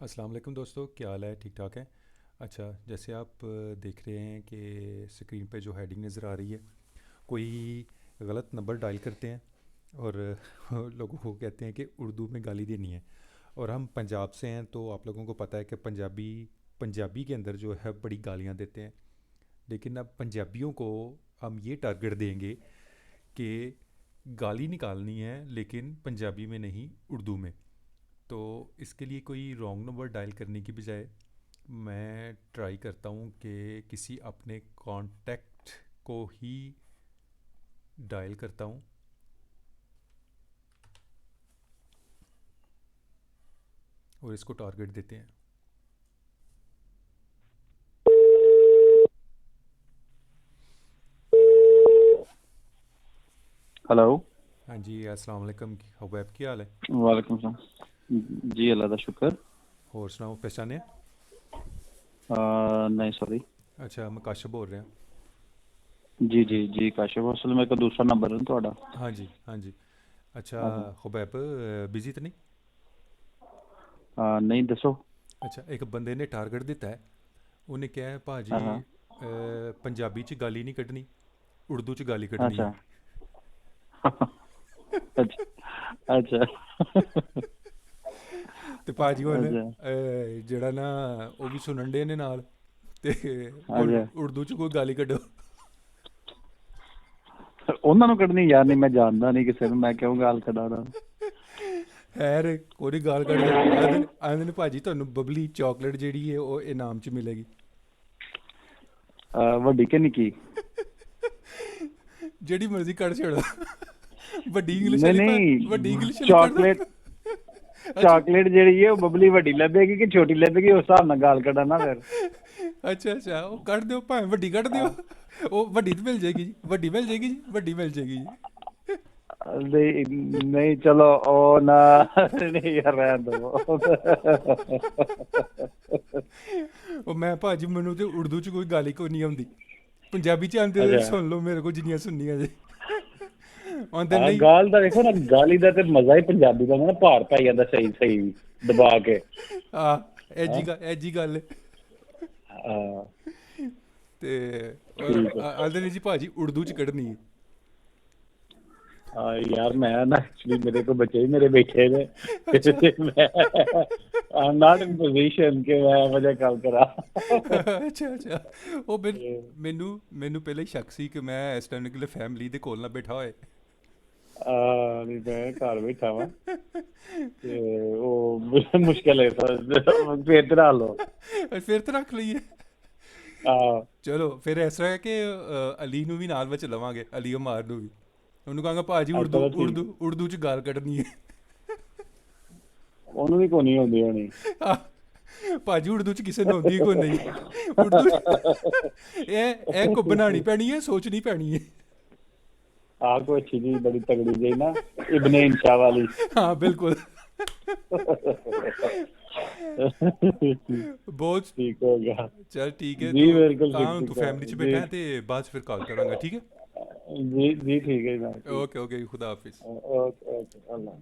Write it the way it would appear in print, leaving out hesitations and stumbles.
अस्सलाम वालेकुम दोस्तों, क्या हाल है? ठीक ठाक है। अच्छा, जैसे आप देख रहे हैं कि स्क्रीन पे जो हेडिंग नज़र आ रही है, कोई गलत नंबर डायल करते हैं और लोगों को कहते हैं कि उर्दू में गाली देनी है। और हम पंजाब से हैं तो आप लोगों को पता है कि पंजाबी पंजाबी के अंदर जो है बड़ी गालियाँ देते हैं। लेकिन अब पंजाबियों को हम ये टारगेट देंगे कि गाली निकालनी है, लेकिन पंजाबी में नहीं, उर्दू में। तो इसके लिए कोई रॉन्ग नंबर डायल करने की बजाय मैं ट्राई करता हूँ कि किसी अपने कांटेक्ट को ही डायल करता हूँ और इसको टारगेट देते हैं। हेलो। हाँ जी, अस्सलाम वालेकुम। हुबैब, क्या हाल है? वालेकुम सलाम। जी अल्लाह का शुक्र। और सुनाओ, पहचाने? नहीं सॉरी। अच्छा, मैं काशिफ बोल रहे हैं। जी जी जी काशिफ, असल में एक दूसरा नंबर है ना थोड़ा। हाँ जी, हाँ जी। अच्छा, हाँ हाँ। हुबैब बिजी तो नहीं? नहीं दसो। अच्छा, एक बंदे ने टारगेट दिता है। उन्हें क्या है, भाजी हाँ हाँ। पंजाबी च गाली नहीं कड्ढनी, उर्दू च गाली कड्ढनी अच्छा। है। अच्छा अच्छा। ਤੇ ਭਾਜੀ ਹੁਣ अच्छा ਜਿਹੜਾ ਨਾ ਉਹ ਵੀ ਸੁਣਨ ਦੇ ਨੇ ਨਾਲ, ਤੇ अच्छा। ਉਰਦੂ ਚ ਕੋਈ ਗਾਲੀ ਕੱਢੋ। ਉਹਨਾਂ ਨੂੰ ਕੱਢਣੀ ਯਾਰ, ਨਹੀਂ ਮੈਂ ਜਾਣਦਾ ਨਹੀਂ ਕਿਸੇ ਨੂੰ, ਮੈਂ ਕਿਉਂ ਗਾਲ ਕੱਢਾਂ। ਖੈਰ, ਕੋਈ ਗਾਲ ਕੱਢ ਦੋ। ਆਂਦੇ ਨੇ ਭਾਜੀ ਤੁਹਾਨੂੰ ਬਬਲੀ ਚਾਕਲੇਟ ਜਿਹੜੀ ਹੈ ਉਹ ਇਨਾਮ ਚ ਮਿਲੇਗੀ। ਵੱਡੀ ਕਿ ਨਿੱਕੀ? ਜਿਹੜੀ ਮਰਜ਼ੀ ਕੱਢ ਛੱਡੋ। ਵੱਡੀ ਇੰਗਲਿਸ਼ ਨਹੀਂ ਵਾਲੀ ਵੱਡੀ ਨਹੀਂ, ਇੰਗਲਿਸ਼ ਵਾਲੀ ਕੱਢ ਦੋ। ਚਾਕਲੇਟ। ਅੱਛਾ, ਚਾਕਲੇਟ ਜਿਹੜੀ ਹੈ ਉਹ ਬਬਲੀ ਵੱਡੀ ਲੱਭੇਗੀ ਕਿ ਛੋਟੀ ਲੱਭੇਗੀ, ਉਸ ਹਿਸਾਬ ਨਾਲ ਗਾਲ ਕੱਢਾਂ ਨਾ ਫਿਰ। ਅੱਛਾ, ਅੱਛਾ, ਉਹ ਕੱਢ ਦਿਓ, ਭਾਵੇਂ ਵੱਡੀ ਕੱਢ ਦਿਓ। ਉਹ ਵੱਡੀ ਤੇ ਮਿਲ ਜਾਏਗੀ ਜੀ, ਵੱਡੀ ਮਿਲ ਜਾਏਗੀ ਜੀ, ਵੱਡੀ ਮਿਲ ਜਾਏਗੀ ਜੀ। ਨਹੀਂ ਨਹੀਂ, ਚਲੋ ਉਹ ਨਾ, ਨਹੀਂ ਯਾਰ ਰਹਿਣ ਦੋ। ਉਹ ਮੈਂ ਭਾਜੀ, ਮੈਨੂੰ ਤੇ ਉਰਦੂ ਚ ਕੋਈ ਗਾਲੀ ਕੋਈ ਨਹੀਂ ਆਉਂਦੀ। ਪੰਜਾਬੀ ਚ ਆਉਂਦੇ ਤੇ ਅੱਛਾ। ਸੁਣ ਲਓ ਮੇਰੇ ਕੋਲ ਜਿੰਨੀਆਂ ਸੁਣਨੀਆਂ ਜੇ। ਆਉਂਦੇ ਹਾਂ ਨਹੀਂ। ਗਾਲ ਦਾ ਦੇਖੋ ਨਾ, ਗਾਲੀ ਦਾ ਤੇ ਮਜ਼ਾ ਹੀ ਪੰਜਾਬੀ ਦਾ ਨਾ, ਭਾਰ ਪੈ ਜਾਂਦਾ ਸਹੀ ਸਹੀ ਦਬਾ ਕੇ। ਆ ਹਾਂ ਐਜੀ ਗੱਲ ਹੈ। ਹਾਂ। ਤੇ ਠੀਕ ਹੈ। ਆਉਂਦੇ ਨਹੀਂ ਜੀ ਭਾਜੀ, ਉਰਦੂ ਚ ਕੱਢਣੀ ਹੈ। ਹਾਂ ਯਾਰ ਮੈਂ ਨਾ ਐਕਚੁਅਲੀ ਮੇਰੇ ਕੋਲ ਬੱਚੇ ਵੀ ਮੇਰੇ ਬੈਠੇ ਨੇ, ਅੱਛਾ, ਤੇ ਮੈਂ ਆਮ ਨਾਟ ਇਨ ਪੋਜੀਸ਼ਨ ਕਿ ਮੈਂ ਵਜ੍ਹਾ ਗੱਲ ਕਰਾਂ। ਅੱਛਾ, ਅੱਛਾ। ਉਹ ਮੈਨੂੰ ਪਹਿਲਾਂ ਹੀ ਸ਼ੱਕ ਸੀ ਕਿ ਮੈਂ ਇਸ ਟਾਈਮ ਨਿਕਲੇ ਫੈਮਿਲੀ ਦੇ ਕੋਲ ਨਾ ਬੈਠਾ ਹੋਏ। ਨਹੀਂ ਮੈਂ ਘਰ ਬੈਠਾ ਵਾਂ, ਤੇ ਉਹ ਮੁਸ਼ਕਿਲ ਹੈ ਫੇਰ ਤੇ ਲਾ ਲਓ। ਫਿਰ ਤਾਂ ਰੱਖ ਲਈਏ। ਆਹ ਚਲੋ ਫਿਰ ਇਸ ਤਰ੍ਹਾਂ ਹੈ ਕਿ ਅਲੀ ਨੂੰ ਵੀ ਨਾਲ ਵਿੱਚ ਲਵਾਂਗੇ, ਅਲੀ ਉਮਾਰ ਨੂੰ ਵੀ। ਉਹਨੂੰ ਕਹਾਂਗਾ ਭਾਜੀ ਚਲੋ ਠੀਕ। ਉਰਦੂ ਚ ਗਾਲ ਕੱਢਣੀ ਹੈ। ਉਹਨੂੰ ਵੀ ਕੋਈ ਨਹੀਂ ਆਉਂਦੀ ਹੋਣੀ। ਆਹ, ਭਾਜੀ ਉਰਦੂ ਚ ਕਿਸੇ ਨੂੰ ਆਉਂਦੀ ਕੋਈ ਨਹੀਂ। ਉਰਦੂ ਇਹ ਕੋ ਬਣਾਉਣੀ ਪੈਣੀ ਹੈ, ਸੋਚਣੀ ਪੈਣੀ ਹੈ। ਕੋਈ अच्छी जी बड़ी तगड़ी जी ना, इब्ने इंशा वाली। हाँ बिल्कुल। बहुत। ठीक हो गया। चल ठीक है, जी तो बिल्कुल ठीक हाँ, तू ठीक है फैमिली से जी। बैठा है तो बाद फिर कॉल करांगा, ठीक है। जी जी ठीक है ना, ठीक। ओके, ओके, खुदा हाफिज़। ओके ओके अल्लाह।